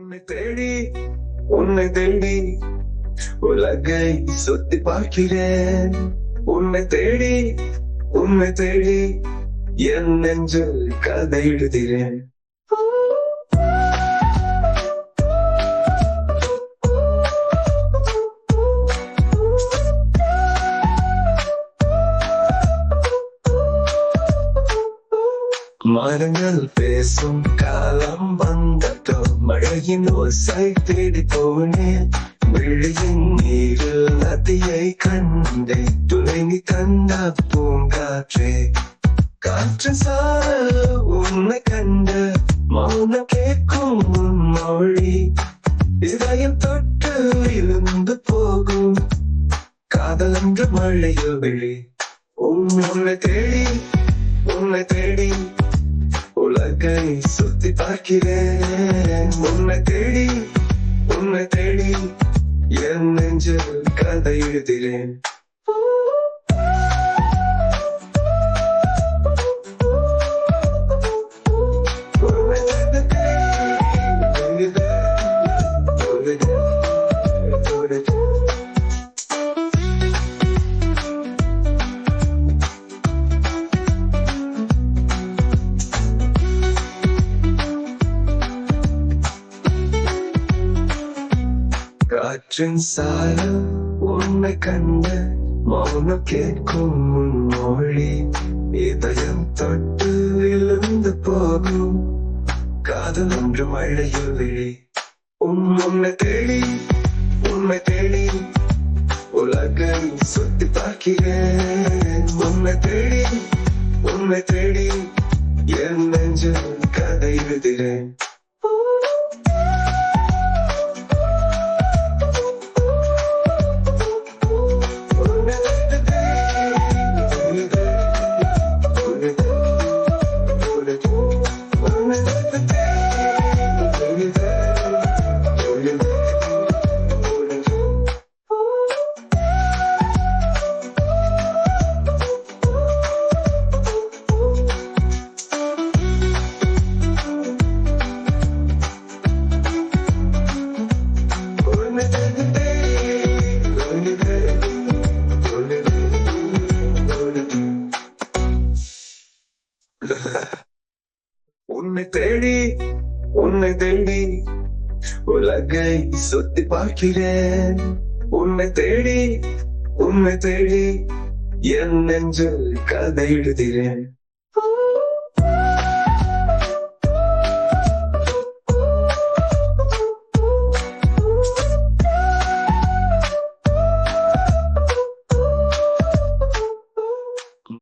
உன்னை தேடி உன்னை தேடி உலகை சுத்தி பார்க்கிறேன். உன்னை தேடி உன்னை தேடி என் நெஞ்சில் கதை எழுதுகிறேன். மரங்கள் பேசும் காலம் வந்ததும் மழையின் ஓசை தேடி போனேன். விழியின் நீரில் நதியை கண்டேன். துணை நீ தந்த பூங்காற்றே, காற்று சாரல் உன்னை கண்டு மௌனம் கேட்கும் உன் மொழி. இதயம் தொட்டு இருந்து போகும் காதல் என்ற மழையில் விழி. உன்னை தேடி உன்னை தேடி உலகை சுத்தி பார்க்கிறேன். உன்னை தேடி உன்னை தேடி என் நெஞ்சில் கதை எழுதுகிறேன். காற்றின் சாயல் உன்னை கண்டு மௌனம் கேட்கும் உன் மொழி. இதயம் தொட்டு விழுந்து போகும் காதல் ஒன்று மழையில் விழி. உன்னை தேடி உன்னை தேடி உலகை சுத்தி பார்க்கிறேன். உன்னை தேடி உன்னை தேடி என் நெஞ்சில் கதை எழுதுகிறேன். உன்னை தேடி உன்னை தேடி உலகை சுத்தி பார்க்கிறேன். உன்னை தேடி உன்னை தேடி என் நெஞ்சில் கதை எழுதுகிறேன்.